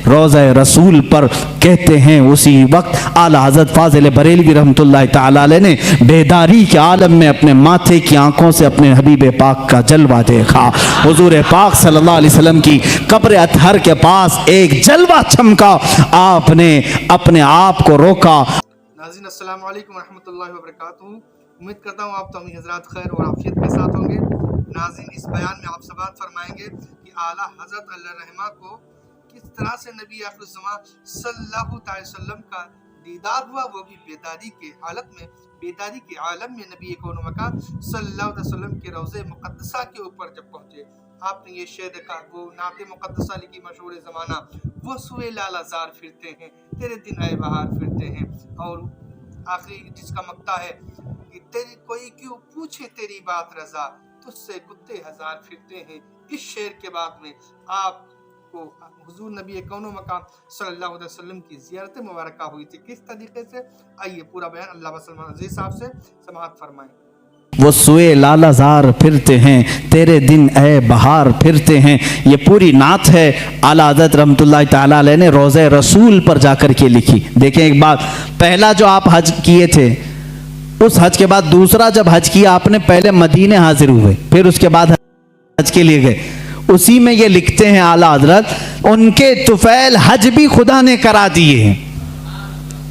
روضہ رسول پر کہتے ہیں اسی وقت اعلیٰ حضرت فاضل بریلوی رحمۃ اللہ تعالی علیہ نے بیداری کے عالم میں اپنے ماتھے کی آنکھوں سے اپنے حبیب پاک کا جلوہ دیکھا۔ حضور پاک صلی اللہ علیہ وسلم کی قبر اطہر کے پاس ایک جلوہ چمکا، آپ نے اپنے آپ کو روکا۔ ناظرین السلام علیکم ورحمۃ اللہ وبرکاتہ۔ امید کرتا ہوں آپ تمام حضرات خیر اور عافیت کے ساتھ ہوں گے۔ ناظرین اس بیان میں آپ سے بات فرمائیں گے کہ اعلیٰ حضرت اللہ رحمہ کو کس طرح سے نبی آخر الزمان صلی اللہ علیہ وسلم کا دیدار ہوا، وہ بھی بیداری کے حالت میں، بیداری کے عالم میں نبی کون و مکان صلی اللہ علیہ وسلم کے روضہ مقدسہ کے اوپر جب پہنچے، آپ نے یہ شعر دیکھا، وہ نعت مقدسہ لکھی مشہور زمانہ، وہ سوئے لالا زار پھرتے ہیں تیرے دن آئے بہار پھرتے ہیں، اور آخری جس کا مقطع ہے کہ تیری کوئی کیوں پوچھے تیری بات رضا، تجھ سے کتے ہزار پھرتے ہیں۔ اس شعر کے بعد میں آپ کو حضور نبی کون و مقام صلی اللہ علیہ وسلم کی زیارت مبارکہ ہوئی تھی۔ کس طریقے سے، آئیے پورا بیان اللہ وسلم عزیز صاحب سے سماعت فرمائیں۔ وہ سوئے لالا زار پھرتے ہیں تیرے دن اے بہار پھرتے ہیں، یہ پوری نعت ہے اعلیٰ حضرت رحمۃ اللہ تعالیٰ علیہ نے روضہ رسول پر جا کر کے لکھی۔ دیکھیں ایک بات، پہلا جو آپ حج کیے تھے، اس حج کے بعد دوسرا جب حج کیا آپ نے، پہلے مدینے حاضر ہوئے، پھر اس کے بعد حج کے لیے گئے۔ اسی میں یہ لکھتے ہیں اعلیٰ حضرت، ان کے طفیل حج بھی خدا نے کرا دیے ہیں۔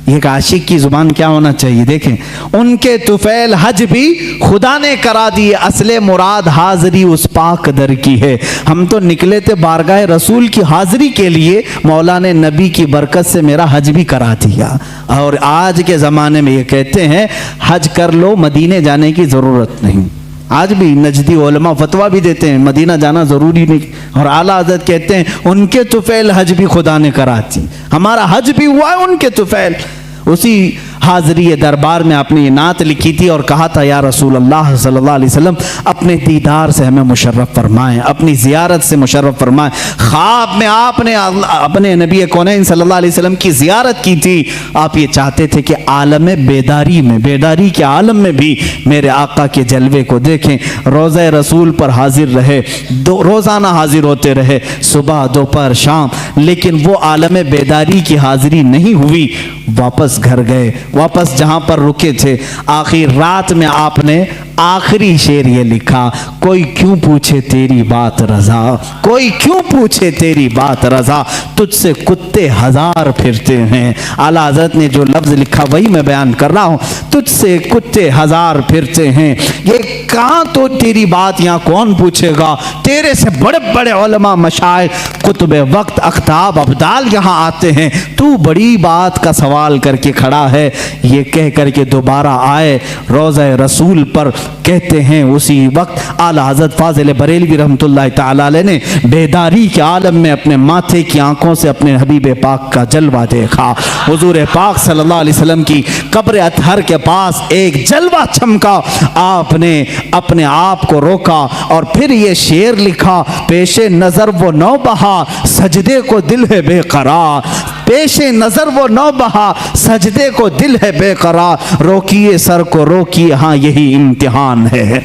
ایک عاشق کی زبان کیا ہونا چاہیے، دیکھیں، ان کے طفیل حج بھی خدا نے کرا دیے، اصل مراد حاضری اس پاک در کی ہے۔ ہم تو نکلے تھے بارگاہ رسول کی حاضری کے لیے، مولا نے نبی کی برکت سے میرا حج بھی کرا دیا۔ اور آج کے زمانے میں یہ کہتے ہیں حج کر لو، مدینے جانے کی ضرورت نہیں۔ آج بھی نجدی علماء فتویٰ بھی دیتے ہیں مدینہ جانا ضروری نہیں، اور اعلیٰ حضرت کہتے ہیں ان کے طفیل حج بھی خدا نے کرا دی، ہمارا حج بھی ہوا ہے ان کے طفیل۔ اسی حاضری دربار میں آپ نے یہ نعت لکھی تھی اور کہا تھا یا رسول اللہ صلی اللہ علیہ وسلم اپنے دیدار سے ہمیں مشرف فرمائیں، اپنی زیارت سے مشرف فرمائیں۔ خواب میں آپ نے اپنے نبی کونین صلی اللہ علیہ وسلم کی زیارت کی تھی، آپ یہ چاہتے تھے کہ عالم بیداری میں، بیداری کے عالم میں بھی میرے آقا کے جلوے کو دیکھیں۔ روضہ رسول پر حاضر رہے، روزانہ حاضر ہوتے رہے، صبح دوپہر شام، لیکن وہ عالم بیداری کی حاضری نہیں ہوئی۔ واپس گھر گئے، واپس جہاں پر رکے تھے، آخر رات میں آپ نے آخری شعر یہ لکھا، کوئی کیوں پوچھے تیری بات رضا، کوئی کیوں پوچھے تیری بات رضا، تجھ سے کتے ہزار پھرتے ہیں۔ اعلیٰ حضرت نے جو لفظ لکھا وہی میں بیان کر رہا ہوں، تجھ سے کتے ہزار پھرتے ہیں۔ یہ کہاں تو تیری بات یہاں کون پوچھے گا، تیرے سے بڑے بڑے علماء مشائخ قطب وقت اقطاب ابدال یہاں آتے ہیں، تو بڑی بات کا سوال کر کے کھڑا ہے۔ یہ کہہ کر کے دوبارہ آئے روضہ رسول پر، کہتے ہیں اسی وقت اعلیٰ حضرت فاضل بریلوی رحمۃ اللہ تعالی علیہ نے بیداری کے عالم میں اپنے ماتھے کی آنکھوں سے اپنے حبیب پاک کا جلوہ دیکھا۔ حضور پاک صلی اللہ علیہ وسلم کی قبر اطہر کے پاس ایک جلوہ چمکا، آپ نے اپنے آپ کو روکا اور پھر یہ شعر لکھا، پیش نظر وہ نو بہا سجدے کو دل ہے بے قرار، پیش نظر وہ نو بہا سجدے کو دل ہے بے قرار، روکیے سر کو روکیے ہاں یہی امتحان ہے۔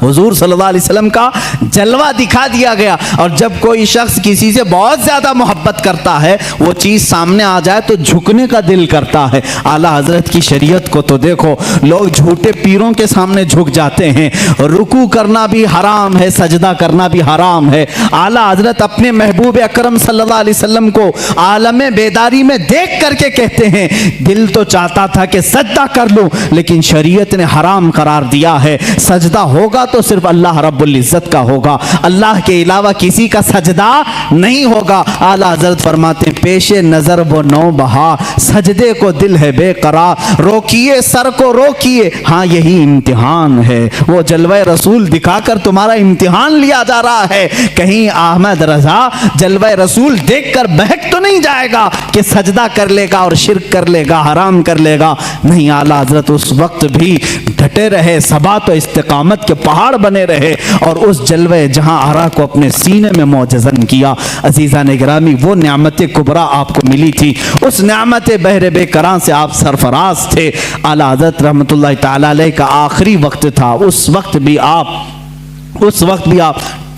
حضور صلی اللہ علیہ وسلم کا جلوہ دکھا دیا گیا، اور جب کوئی شخص کسی سے بہت زیادہ محبت کرتا ہے، وہ چیز سامنے آ جائے تو جھکنے کا دل کرتا ہے۔ اعلیٰ حضرت کی شریعت کو تو دیکھو، لوگ جھوٹے پیروں کے سامنے جھک جاتے ہیں، رکوع کرنا بھی حرام ہے، سجدہ کرنا بھی حرام ہے۔ اعلیٰ حضرت اپنے محبوب اکرم صلی اللہ علیہ وسلم کو عالم بیداری میں دیکھ کر کے کہتے ہیں، دل تو چاہتا تھا کہ سجدہ کر لوں، لیکن شریعت نے حرام قرار دیا ہے، سجدہ ہوگا تو صرف اللہ رب العزت کا ہوگا، اللہ کے علاوہ کسی کا سجدہ نہیں ہوگا۔ اعلیٰ حضرت فرماتے ہیں پیش نظر وہ نو بہا سجدے کو دل ہے بے قرار، روکیے سر کو روکیے ہاں یہی امتحان ہے۔ وہ جلوہ رسول دکھا کر تمہارا امتحان لیا جا رہا ہے، کہیں احمد رضا جلوہ رسول دیکھ کر بہک تو نہیں جائے گا کہ سجدہ کر لے گا اور شرک کر لے گا، حرام کر لے گا، نہیں۔ اعلیٰ حضرت اس وقت بھی ڈٹے رہے، ثبات و استقامت کے پہاڑ بنے رہے، اور اس جلوہ جہاں آرا کو اپنے سینے میں معجزن کیا۔ عزیزان گرامی، وہ نعمت کبریٰ آپ کو ملی تھی، اس نعمت بحر بے کراں سے آپ سرفراز تھے۔ اعلیٰ حضرت رحمۃ اللہ تعالی علیہ کا آخری وقت تھا، اس وقت بھی آپ